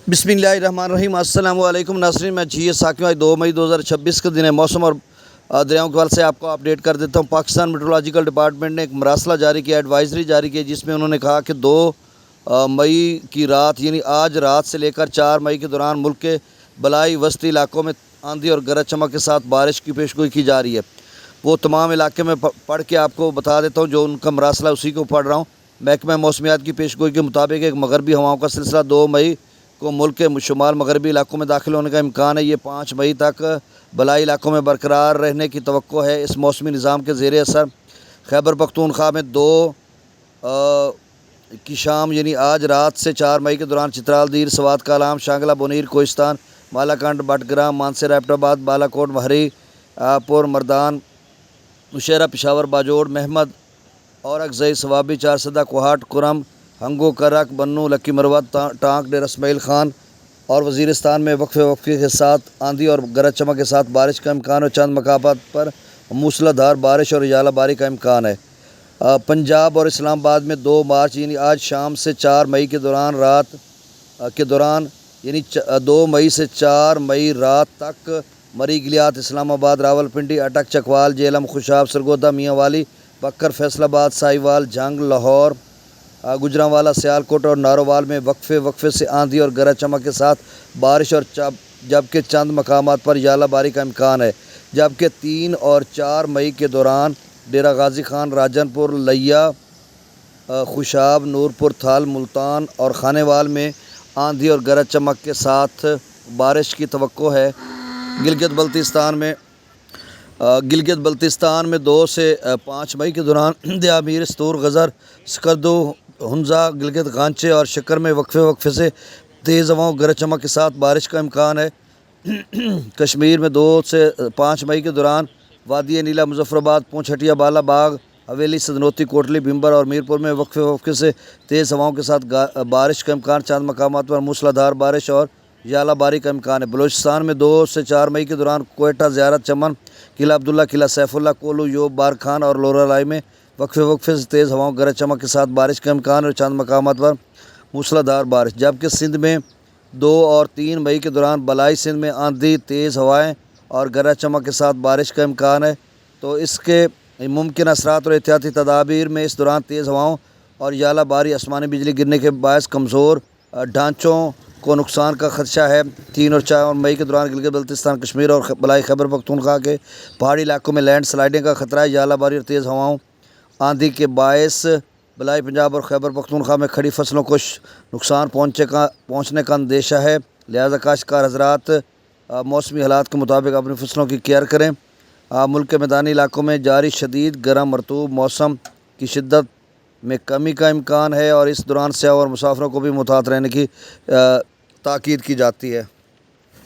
बिस्मिल्लाहिर्रहमानिर्रहीम। अस्सलाम वालेकुम नाज़रीन, मैं जी साकिब। आज 2 मई 2026 के दिन है। मौसम और दरियाओं के हवाले से आपको अपडेट कर देता हूँ। पाकिस्तान मेट्रोलॉजिकल डिपार्टमेंट ने एक मरासला जारी किया, एडवाइजरी जारी की, जिसमें उन्होंने कहा कि 2 मई की रात यानी आज रात से लेकर 4 मई के दौरान मुल्क के बलाई वस्ती इलाकों में आंधी और गरज चमक के साथ बारिश की पेशगोई की जा रही है। वो तमाम इलाके में पढ़ के आपको बता देता हूँ, जो उनका मरासला उसी को पढ़ रहा हूँ। महकमा मौसमियात की पेशगोई के मुताबिक एक मगरबी हवाओं का सिलसिला 2 मई को मुल्क के शुमाल मगरबी इलाकों में दाखिल होने का इम्कान है। ये 5 मई तक बलाई इलाकों में बरकरार रहने की तवक्को है। इस मौसमी निज़ाम के ज़ेर असर खैबर पख्तूनख्वा में 2 की शाम यानी आज रात से 4 मई के दौरान चित्राल, दीर, सवात कालाम, शांगला, बोनीर, कोहिस्तान, मालाकंड, बटग्राम, मानसर, एबटाबाद, बालाकोट, महरी पुर, मर्दान, नौशहरा, पेशावर, बाजोड़, महमद और अगजई, सवाबी, चारसदा, कोहाट, कुरम, हंगो, करक, बन्नू, लक्की मरवत, टांक, डेरा इस्माइल खान और वज़ीरिस्तान में वक्फे के साथ आंधी और गरज चमक के साथ बारिश का इम्कान है। चंद मकामात पर मूसलाधार बारिश और यालाबारी का इम्कान है। पंजाब और इस्लामाबाद में 2 मार्च यानी आज शाम से 4 मई के दौरान यानी 2 मई से 4 मई रात तक मरी, गिलियात, इस्लामाबाद, रावलपिंडी, अटक, चकवाल, जेलम, खुशाब, सरगोदा, मियांवाली, बक्कर, फैसलाबाद, साहिवाल, जंग, लाहौर, गुजरांवाला, सियालकोट और नारोवाल में वक्फे से आंधी और गरज चमक के साथ बारिश और जबकि चंद मकामात पर यालाबारी का इम्कान है। जबकि 3 और 4 मई के दौरान डेरा गाजी खान, राजनपुर, लिया, खुशाब, नूरपुर, थाल, मुल्तान और खानेवाल में आंधी और गरज चमक के साथ बारिश की तवक्को है। गिलगित बल्तिस्तान में 2 से 5 मई के दौरान दियामीर, स्तूर, गज़र, स्कर्दो, हुंजा, गिलगित, गांचे और शक्कर में वक्फे से तेज़ हवाओं गरज चमक के साथ बारिश का इम्कान है। कश्मीर में 2 से 5 मई के दौरान वादी नीला, मुजफ्फराबाद, पूंछ, हटिया, बालाबाग, हवेली, सदनोती, कोटली, भिम्बर और मीरपुर में वक्फे से तेज़ हवाओं के साथ बारिश का इम्कान। चंद मकामात पर मूसलाधार बारिश और यालाबारी का इम्कान है। बलूचिस्तान में 2 से 4 मई के दौरान कोयटा, ज़ियारत, चमन, किला अब्दुल्ला, किला सैफुल्ला, कोलू, योब, बारखान और लोरालाई में वक्फे से तेज़ हवाओं गरज चमक के साथ बारिश का इम्कान और चंद मकामात पर मूसलाधार बारिश। जबकि सिंध में 2 और 3 मई के दौरान बलाई सिंध में आंधी, तेज़ हवाएं और गरज चमक के साथ बारिश का इम्कान है। तो इसके मुमकिन असरात और एहतियाती तदाबीर में इस दौरान तेज़ हवाओं और यालाबारी, आसमानी बिजली गिरने के बायस कमज़ोर ढांचों को नुकसान का खदशा है। 3 और 4 मई के दौरान गिलगित बल्तिस्तान, कश्मीर और बलाई खैबर पख्तूनख्वा के पहाड़ी इलाकों में लैंड स्लाइडिंग का खतरा है। यालाबारी और तेज़ हवाओं, आंधी के बायस बलाई पंजाब और खैबर पख्तूनख्वा में खड़ी फसलों को नुकसान पहुँचने का अंदेशा है। लिहाजा काश्तकार हज़रात मौसमी हालात के मुताबिक अपनी फसलों की केयर करें। मुल्क के मैदानी इलाकों में जारी शदीद गर्म मरतूब मौसम की शिद्दत में कमी का इम्कान है और इस दौरान सयाह और मुसाफिरों को भी मुहतात रहने की ताकीद की जाती है।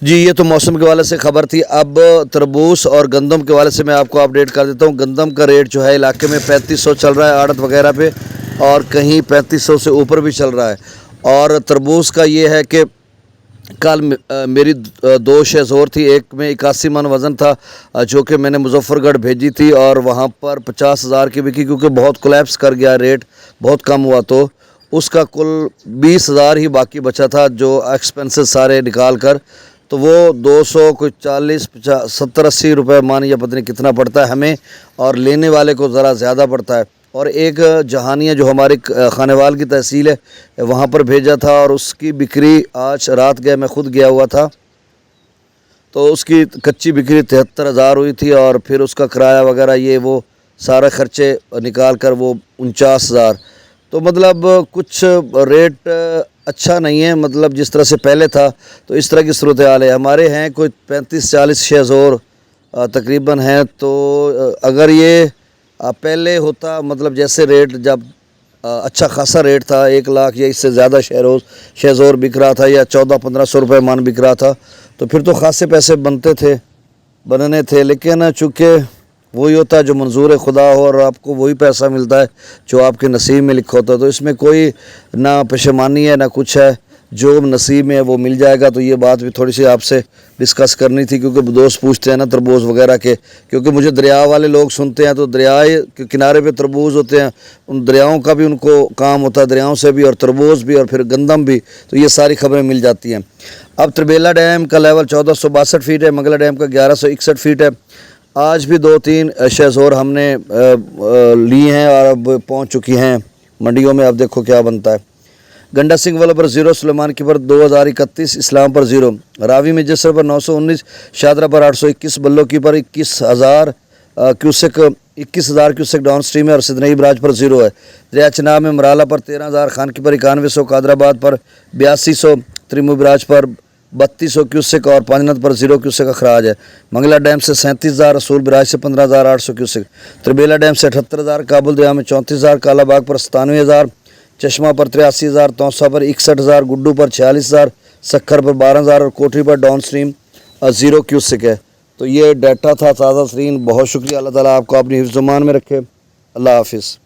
जी, ये तो मौसम के वाले से ख़बर थी। अब तरबूज और गंदम के वाले से मैं आपको अपडेट कर देता हूँ। गंदम का रेट जो है इलाके में 3500 चल रहा है आड़त वगैरह पे, और कहीं 3500 से ऊपर भी चल रहा है। और तरबूज का ये है कि कल मेरी 2 शेज़ोर थी, एक में 81 मन वज़न था, जो कि मैंने मुजफ्फरगढ़ भेजी थी और वहाँ पर 50,000 की बिकी, क्योंकि बहुत कोलैप्स कर गया, रेट बहुत कम हुआ, तो उसका कुल 20,000 ही बाकी बचा था, जो एक्सपेंसेस सारे निकाल कर। तो वो 200 कुछ 40 70 80 रुपये मान या पता नहीं कितना पड़ता है हमें, और लेने वाले को ज़रा ज़्यादा पड़ता है। और एक जहानिया जो हमारे खानेवाल की तहसील है, वहाँ पर भेजा था और उसकी बिक्री आज रात गया, मैं ख़ुद गया हुआ था, तो उसकी कच्ची बिक्री 73,000 हुई थी, और फिर उसका किराया वगैरह ये वो सारे ख़र्चे निकाल कर वो 49,000। तो मतलब कुछ रेट अच्छा नहीं है, मतलब जिस तरह से पहले था, तो इस तरह की सूरत हाल है। हमारे हैं कोई 35-40 शेज़ोर तकरीबन हैं, तो अगर ये पहले होता, मतलब जैसे रेट जब अच्छा खासा रेट था, 1 लाख या इससे ज़्यादा शेज़ोर बिक रहा था, या 1400-1500 रुपये मन बिक रहा था, तो फिर तो खासे पैसे बनने थे। लेकिन चूँकि वही होता है जो मंजूर खुदा हो, और आपको वही पैसा मिलता है जो आपके नसीब में लिखा होता है, तो इसमें कोई ना पशेमानी है ना कुछ है। جو نصیب میں ہے وہ مل جائے گا. تو یہ بات بھی تھوڑی سی آپ سے ڈسکس کرنی تھی کیونکہ دوست پوچھتے ہیں نا تربوز وغیرہ کے, کیونکہ مجھے دریا والے لوگ سنتے ہیں تو دریائے کے کنارے پہ تربوز ہوتے ہیں, ان دریاؤں کا بھی ان کو کام ہوتا ہے, دریاؤں سے بھی اور تربوز بھی اور پھر گندم بھی, تو یہ ساری خبریں مل جاتی ہیں. اب تربیلا ڈیم کا لیول 1462 فیٹ ہے, منگلا ڈیم کا 1161 فیٹ ہے. آج بھی 2-3 شہزور ہم نے لی ہیں اور اب پہنچ چکی ہیں منڈیوں میں. اب دیکھو کیا بنتا ہے. گنڈا سنگھ والوں پر 0, سلیمان کی پر 2031, اسلام پر 0, راوی میں جسر پر 919, شادرہ پر 821, بلو کی پر 21,000 کیوسک ڈاؤن سٹریم ہے اور سدنئی براج پر 0 ہے. دریا چناب میں مرالہ پر 13,000, خان کی پر 9100, قادر آباد پر 8200, تریمو براج پر 3200 کیوسک اور پانجنت پر 0 کیوسک اخراج ہے. منگلا ڈیم سے 37,000, رسول براج سے 15,800 کیوسک, تربیلا ڈیم سے 78,000, کابل دریا میں 34,000, کالا باغ پر 97,000, چشمہ پر 83,000, توسا پر 61,000, گڈو پر 46,000, سکھر پر 12,000 اور کوٹری پر ڈاؤن سٹریم 0 کیوسک ہے. تو یہ ڈیٹا تھا تازہ ترین. بہت شکریہ. اللہ تعالیٰ آپ کو اپنی حفظ و امان میں رکھے. اللہ حافظ.